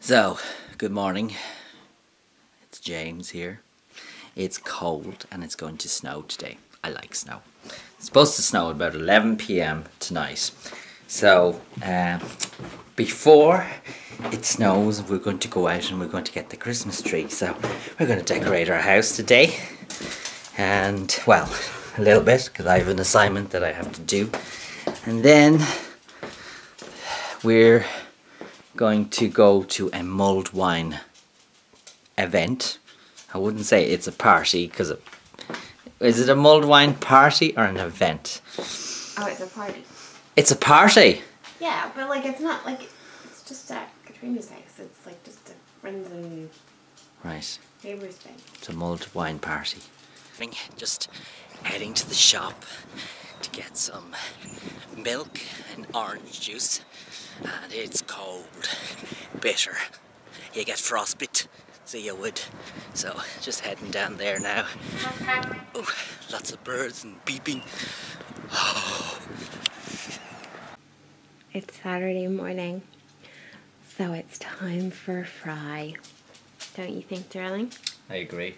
So, good morning. It's James here. It's cold and it's going to snow today. I like snow. It's supposed to snow at about 11 p.m. tonight. So, before it snows, we're going to go out and we're going to get the Christmas tree. So, we're going to decorate our house today. And, well, a little bit, because I have an assignment that I have to do. And then, we're going to go to a mulled wine event. I wouldn't say it's a party, because is it a mulled wine party or an event? Oh, it's a party. It's a party? Yeah, but like it's not like, it's just at Katrina's house. It's like just a friends and neighbours thing. It's a mulled wine party. Just heading to the shop to get some milk and orange juice. And it's cold, bitter. You get frostbite, so you would. So, just heading down there now. Oh, lots of birds and beeping. Oh. It's Saturday morning, so it's time for a fry. Don't you think, darling? I agree.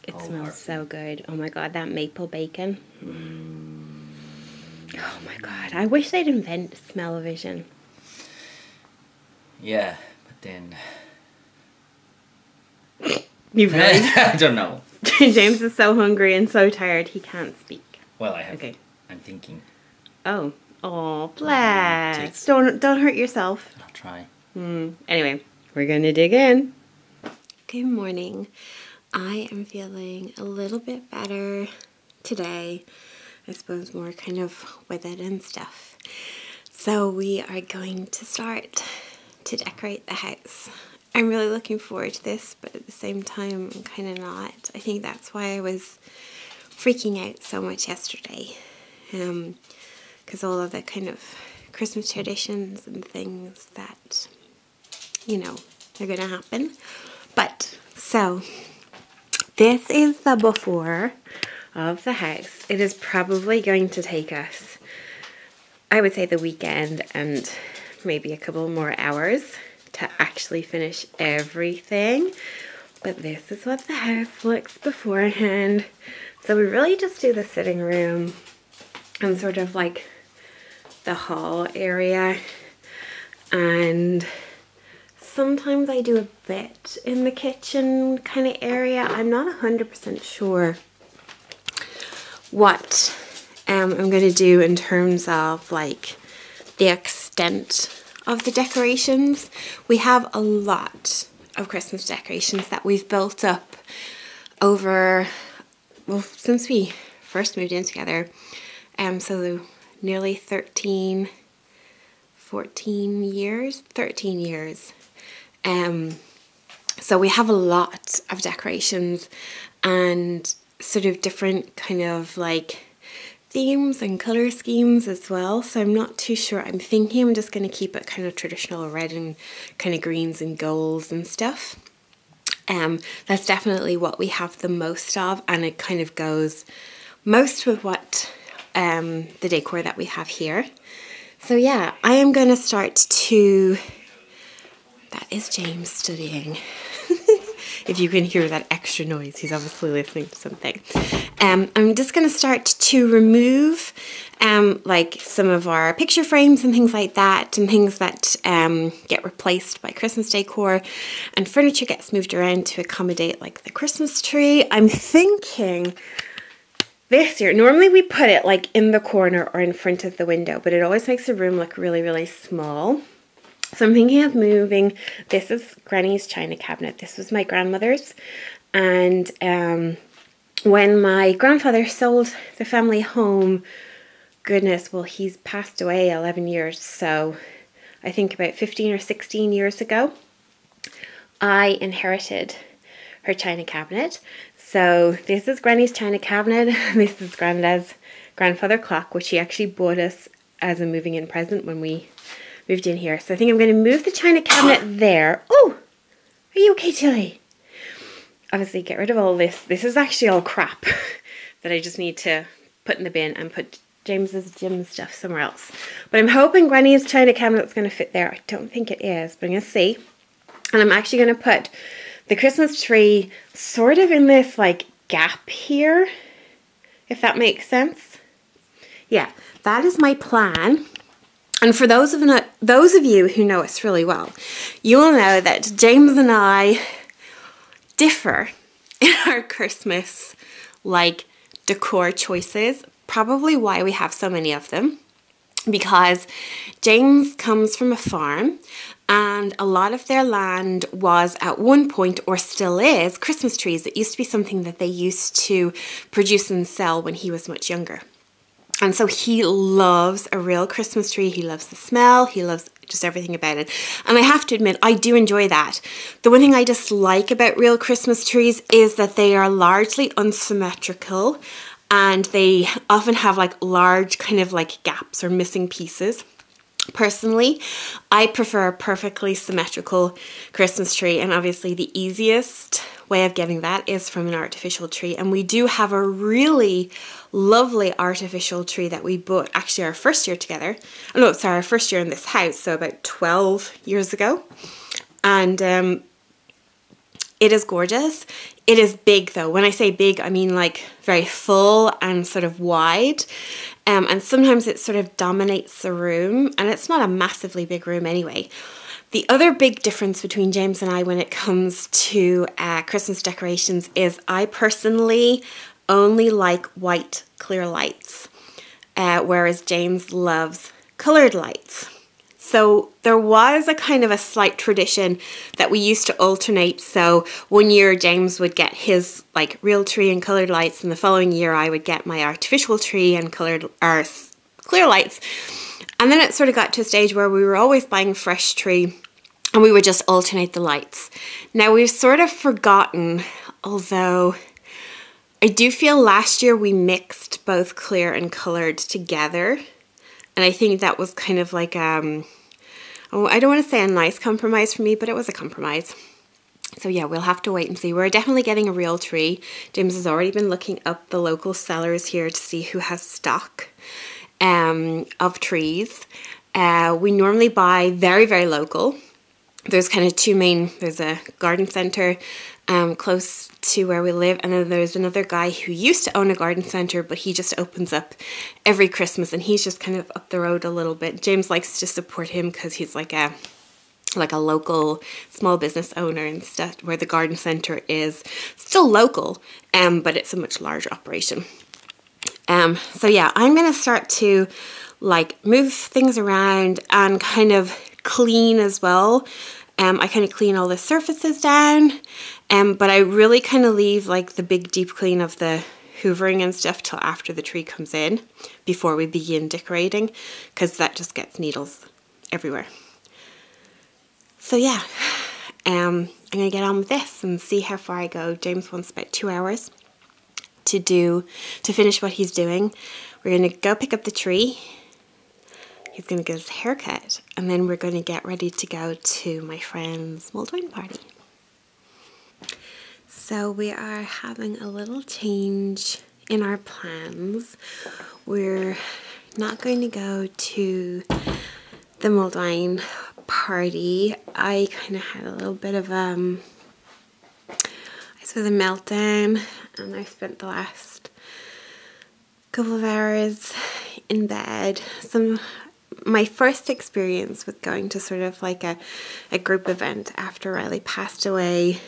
It smells so good. Oh my god, that maple bacon. Oh my god, I wish they'd invent smell-o-vision. Yeah, but then... You really? I don't know. James is so hungry and so tired he can't speak. Well, I have. Okay. I'm thinking. Oh. Oh, bless. Don't hurt yourself. I'll try. Anyway, we're gonna dig in. Good morning. I am feeling a little bit better today. I suppose more kind of with it and stuff. So we are going to start to decorate the house. I'm really looking forward to this, but at the same time I'm kind of not. I think that's why I was freaking out so much yesterday, because all of the kind of Christmas traditions and things that, you know, are going to happen. But, so, this is the before of the house. It is probably going to take us, I would say, the weekend and maybe a couple more hours to actually finish everything. But this is what the house looks beforehand. So we really just do the sitting room and sort of like the hall area, and sometimes I do a bit in the kitchen kind of area. I'm not 100% sure what I'm going to do in terms of like the extent of the decorations. We have a lot of Christmas decorations that we've built up over, well, since we first moved in together. So nearly 13 years. So we have a lot of decorations and sort of different kind of like themes and colour schemes as well. So I'm not too sure. I'm thinking I'm just going to keep it kind of traditional red and kind of greens and golds and stuff. That's definitely what we have the most of, and it kind of goes most with what the decor that we have here. So yeah, I am going to start to... That is James studying. If you can hear that extra noise, he's obviously listening to something. I'm just going to start to remove like some of our picture frames and things like that, and things that get replaced by Christmas decor, and furniture gets moved around to accommodate like the Christmas tree. I'm thinking this year, normally we put it like in the corner or in front of the window, but it always makes the room look really, really small. So I'm thinking of moving. This is Granny's china cabinet. This was my grandmother's, and when my grandfather sold the family home, goodness, well, he's passed away 11 years, so I think about 15 or 16 years ago, I inherited her china cabinet. So this is Granny's china cabinet. This is Granddad's grandfather clock, which he actually bought us as a moving in present when we moved in here. So I think I'm going to move the china cabinet there. Oh, are you okay, Tilly? Obviously get rid of all this. This is actually all crap that I just need to put in the bin and put James's gym stuff somewhere else. But I'm hoping Granny's china cabinet's going to fit there. I don't think it is, but I'm going to see. And I'm actually going to put the Christmas tree sort of in this like gap here, if that makes sense. Yeah, that is my plan. And for those of you who know us really well, you will know that James and I differ in our Christmas like decor choices. Probably why we have so many of them, because James comes from a farm and a lot of their land was at one point, or still is, Christmas trees. It used to be something that they used to produce and sell when he was much younger. And so he loves a real Christmas tree. He loves the smell. He loves just everything about it. And I have to admit, I do enjoy that. The one thing I dislike about real Christmas trees is that they are largely unsymmetrical, and they often have like large kind of like gaps or missing pieces. Personally, I prefer a perfectly symmetrical Christmas tree, and obviously the easiest way of getting that is from an artificial tree. And we do have a really lovely artificial tree that we bought actually our first year together. Oh no, sorry, our first year in this house, so about 12 years ago. And it is gorgeous. It is big though. When I say big, I mean like very full and sort of wide. And sometimes it sort of dominates the room, and it's not a massively big room anyway. The other big difference between James and I when it comes to Christmas decorations is I personally only like white clear lights, whereas James loves coloured lights. So there was a kind of a slight tradition that we used to alternate. So one year James would get his like real tree and coloured lights, and the following year I would get my artificial tree and clear lights. And then it sort of got to a stage where we were always buying a fresh tree and we would just alternate the lights. Now we've sort of forgotten, although I do feel last year we mixed both clear and coloured together. And I think that was kind of like, I don't want to say a nice compromise for me, but it was a compromise. So yeah, we'll have to wait and see. We're definitely getting a real tree. James has already been looking up the local sellers here to see who has stock of trees. We normally buy very, very local. There's kind of two main, there's a garden centre close to where we live, and then there's another guy who used to own a garden centre, but he just opens up every Christmas, and he's just kind of up the road a little bit. James likes to support him because he's like a local small business owner and stuff, where the garden centre is still local, but it's a much larger operation. So yeah, I'm going to start to like move things around and kind of clean as well. I kind of clean all the surfaces down, but I really kind of leave like the big deep clean of the hoovering and stuff till after the tree comes in before we begin decorating, because that just gets needles everywhere. So yeah, I'm going to get on with this and see how far I go. James wants about 2 hours to finish what he's doing. We're going to go pick up the tree. He's going to get his hair cut, and then we're going to get ready to go to my friend's mulled wine party. So we are having a little change in our plans. We're not going to go to the mulled wine party. I kind of had a little bit of I suppose a meltdown, and I spent the last couple of hours in bed. My first experience with going to sort of like a group event after Riley passed away.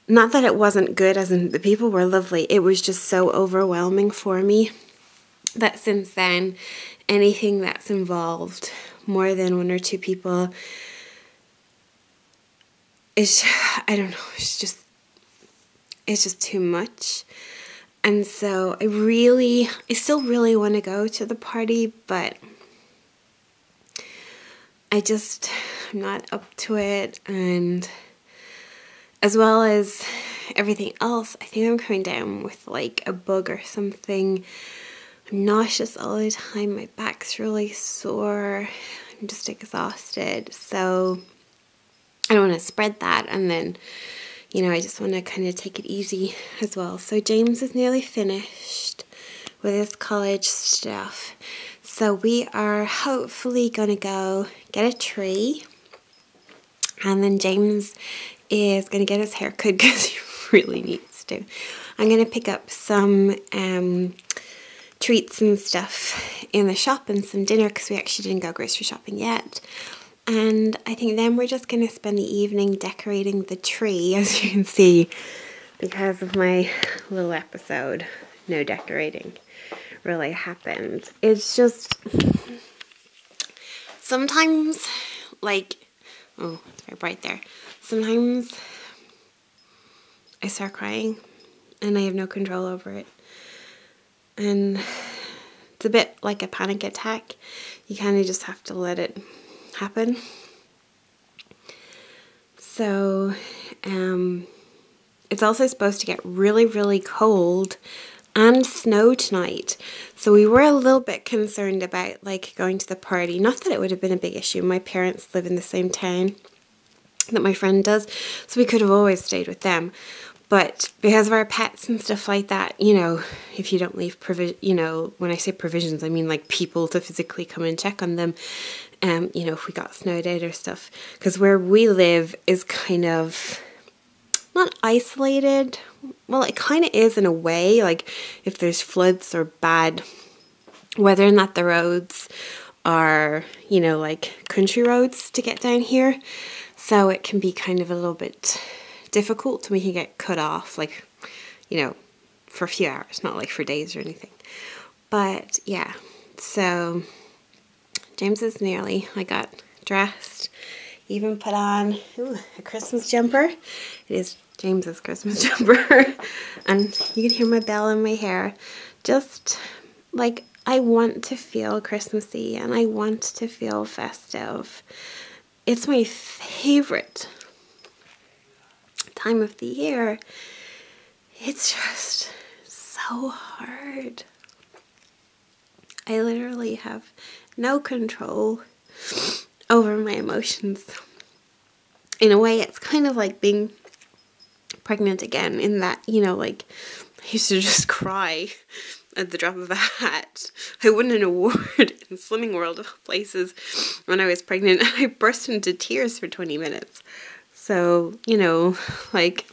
Not that it wasn't good, as in the people were lovely. It was just so overwhelming for me that since then, anything that's involved more than one or two people is, I don't know, it's just too much. And so I still really want to go to the party, but I'm not up to it. And as well as everything else, I think I'm coming down with like a bug or something. I'm nauseous all the time. My back's really sore. I'm just exhausted. So I don't want to spread that. And then, I just want to kind of take it easy as well. So James is nearly finished with his college stuff. So we are hopefully going to go get a tree And then James is going to get his hair cut because he really needs to. I'm going to pick up some treats and stuff in the shop and some dinner because we actually didn't go grocery shopping yet. And I think then we're just going to spend the evening decorating the tree, as you can see, because of my little episode. No decorating really happened. It's just sometimes, like, oh, it's very bright there. Sometimes I start crying and I have no control over it. And it's a bit like a panic attack. You kind of just have to let it happen. So, it's also supposed to get really, really cold and snow tonight. So we were a little bit concerned about like going to the party. Not that it would have been a big issue. My parents live in the same town that my friend does, so we could have always stayed with them. But because of our pets and stuff like that, you know, if you don't leave you know, when I say provisions, I mean like people to physically come and check on them. You know, if we got snowed out or stuff. Because where we live is kind of not isolated. Well, it kind of is in a way. Like if there's floods or bad weather, and that the roads are, you know, like country roads to get down here. So it can be kind of a little bit difficult, and we can get cut off, like, you know, for a few hours, not like for days or anything. But yeah, so James is nearly, I got dressed, even put on a Christmas jumper. It is James's Christmas jumper. And you can hear my bell in my hair. Just like, I want to feel Christmassy and I want to feel festive. It's my favorite time of the year. It's just so hard. I literally have no control over my emotions. In a way, it's kind of like being pregnant again, in that, you know, like, I used to just cry at the drop of a hat. I won an award in Slimming World of places when I was pregnant, and I burst into tears for 20 minutes. So, you know, like,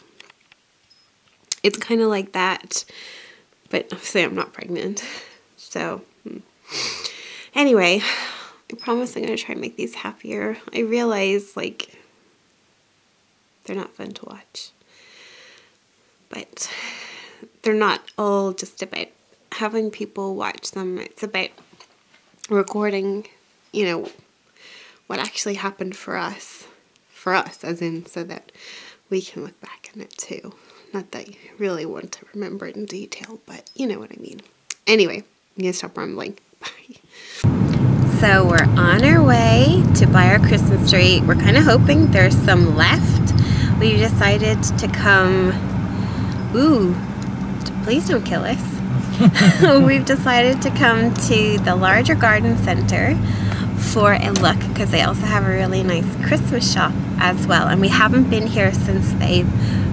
it's kind of like that, but obviously I'm not pregnant. So, anyway, I promise I'm going to try and make these happier. I realize, like, they're not fun to watch. But they're not all just about having people watch them. It's about recording, you know, what actually happened for us. For us, as in, so that we can look back on it too. Not that you really want to remember it in detail, but you know what I mean. Anyway, I'm going to stop rambling. Bye. So we're on our way to buy our Christmas tree. We're kind of hoping there's some left. We decided to come... Ooh, please don't kill us. We've decided to come to the larger garden center for a look, because they also have a really nice Christmas shop as well. And we haven't been here since they've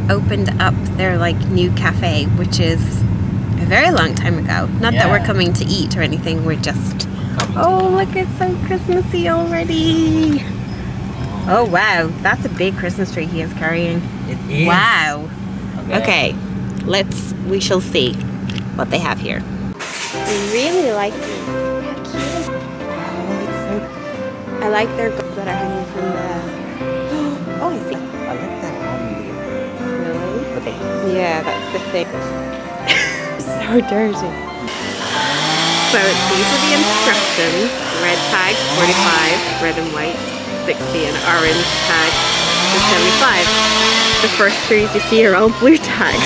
opened up their like new cafe, which is a very long time ago. Not that we're coming to eat or anything, we're just... Oh, look, it's so Christmassy already. Oh wow, that's a big Christmas tree he is carrying. It is. Wow. Okay, we shall see what they have here. I really like them. I like their goods that are hanging from the... Oh, I see. I like that on Really? the... Yeah, that's the thing. So dirty. So these are the instructions. Red tag, 45, red and white, 60, and orange tag is 75. The first trees you see are all blue tags.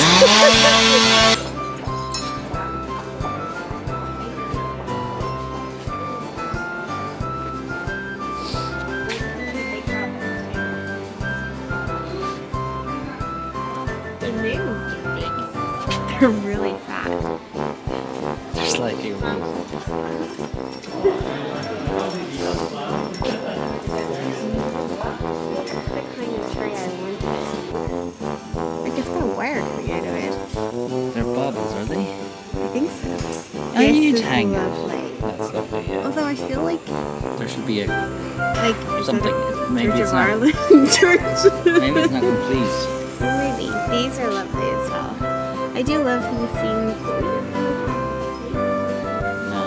They're really fat. They're slightly wrong. I guess got a wire coming out of it. They're baubles, are they? I think so. A huge This is hanger. lovely. That's lovely. Although I feel like there should be a something. Maybe Church it's of not. Ireland church. Maybe it's not complete. Maybe these are lovely as well. I do love these scenes, but we don't know. No.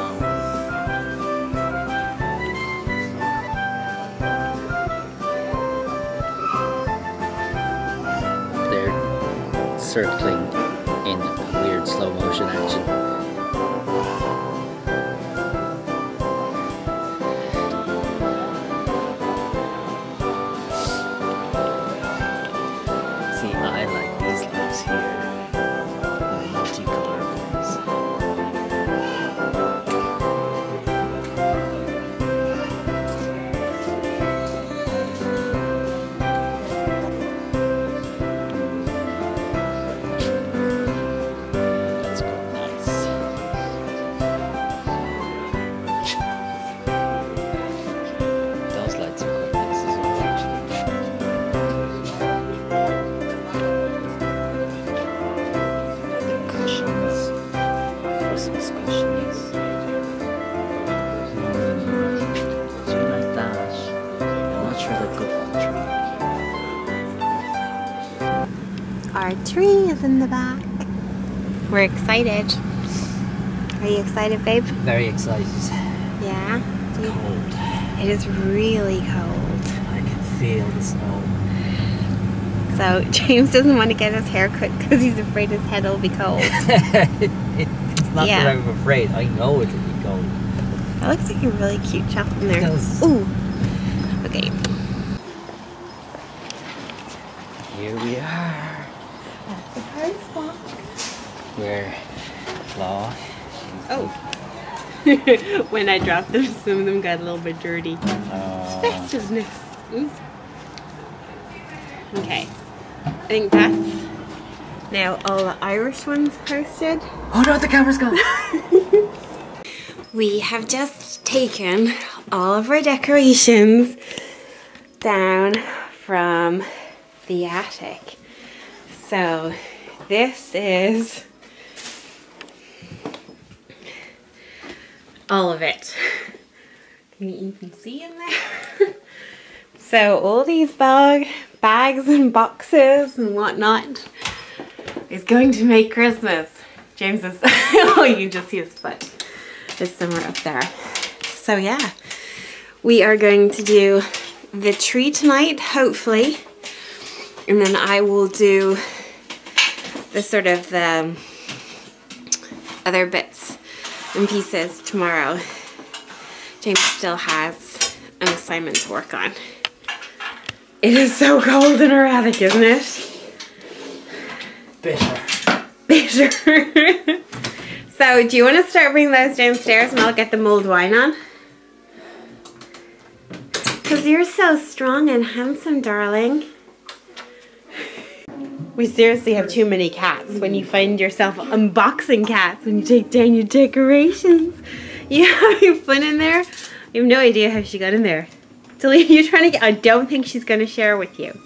They're circling in weird slow motion action. See, I like these leaves here. The multicolored ones. That's quite nice. Those lights are quite nice as well, actually. Cushions. Christmas cushions. Do you like that? I'm not sure they're good for the tree. Our tree is in the back. We're excited. Are you excited, babe? Very excited. Yeah. Cold. It is really cold. I can feel the snow. So James doesn't want to get his hair cut because he's afraid his head will be cold. It's not Yeah. that I'm afraid. I know it'll be cold. That looks like a really cute chop in there. It does. Ooh. Okay. Here we are. We're Law. Oh. When I dropped them, some of them got a little bit dirty. Festiveness. Ooh. Okay. I think that's now all the Irish ones posted. Oh no, the camera's gone. We have just taken all of our decorations down from the attic. So this is all of it. You can see in there. So all these bags and boxes and whatnot is going to make Christmas. James is, oh, you just see his foot. It's somewhere up there. So yeah, we are going to do the tree tonight, hopefully. And then I will do the sort of the other bits and pieces tomorrow. James still has an assignment to work on. It is so cold in our attic, isn't it? Bitter. Bitter. So, do you want to start bringing those downstairs and I'll get the mulled wine on? Because you're so strong and handsome, darling. We seriously have too many cats when you find yourself unboxing cats when you take down your decorations. You having fun in there? You have no idea how she got in there. So you're trying to get, I don't think she's going to share with you.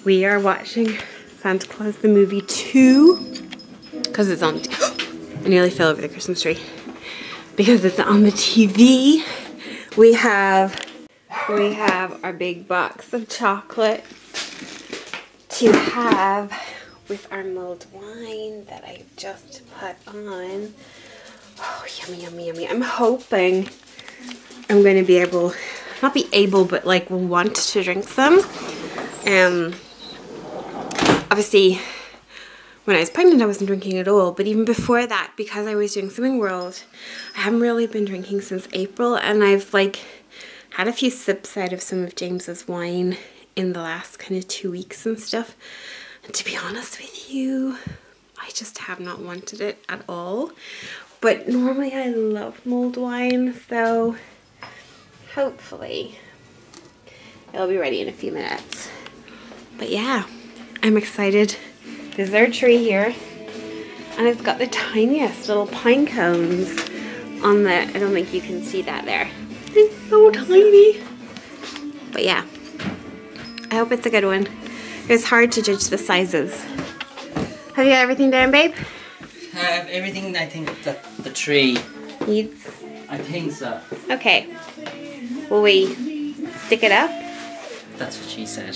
We are watching Santa Claus the Movie 2 because it's on, I nearly fell over the Christmas tree. Because it's on the TV. We have our big box of chocolates to have with our mulled wine that I just put on. Oh, yummy, yummy, yummy. I'm hoping I'm going to be able, not be able, but like will want to drink some. Obviously, when I was pregnant, I wasn't drinking at all. But even before that, because I was doing Swimming World, I haven't really been drinking since April. And I've like had a few sips out of some of James's wine in the last kind of 2 weeks and stuff. And to be honest with you, I just have not wanted it at all. But normally I love mulled wine, so hopefully it'll be ready in a few minutes. But yeah, I'm excited. There's our tree here, and it's got the tiniest little pine cones on the, I don't think you can see that there. It's so tiny. But yeah, I hope it's a good one. It's hard to judge the sizes. Have you got everything down, babe? Everything I think that the tree Needs. I think so. Okay. Will we stick it up? That's what she said.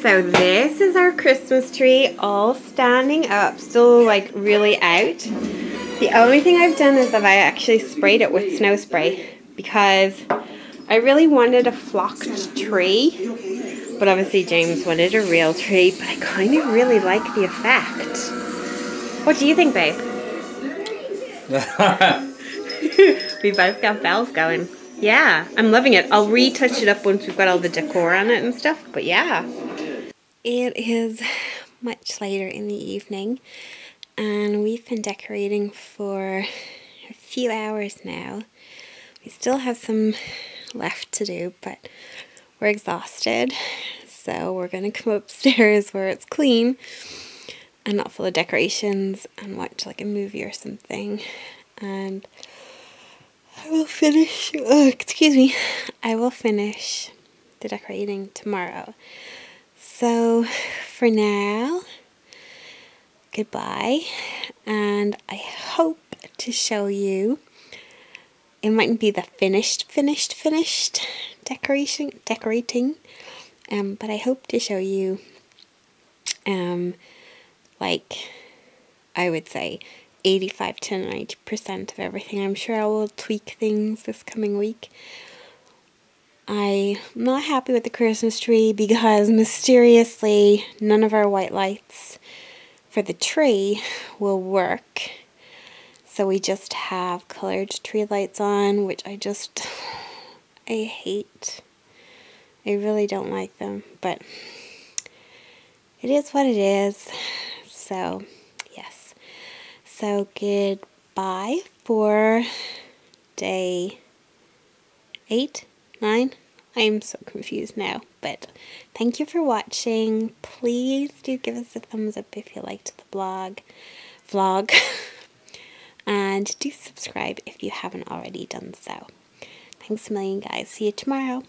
So this is our Christmas tree all standing up, still like really out. The only thing I've done is that I actually sprayed it with snow spray because I really wanted a flocked tree, but obviously James wanted a real tree, but I kind of really like the effect. What do you think, babe? We both got bells going. Yeah, I'm loving it. I'll retouch it up once we've got all the decor on it and stuff, but yeah. It is much later in the evening and we've been decorating for a few hours now. We still have some left to do, but we're exhausted. So we're going to come upstairs where it's clean and not full of decorations and watch like a movie or something. And I will finish, I will finish the decorating tomorrow. So for now, goodbye, and I hope to show you, it mightn't be the finished decorating, but I hope to show you, like, I would say 85 to 90% of everything. I'm sure I will tweak things this coming week. I'm not happy with the Christmas tree because mysteriously none of our white lights for the tree will work. So we just have colored tree lights on, which I hate. I really don't like them, but it is what it is. So, yes. So goodbye for day 8. 9? I'm so confused now, but thank you for watching. Please do give us a thumbs up if you liked the vlog, and do subscribe if you haven't already done so. Thanks a million, guys. See you tomorrow.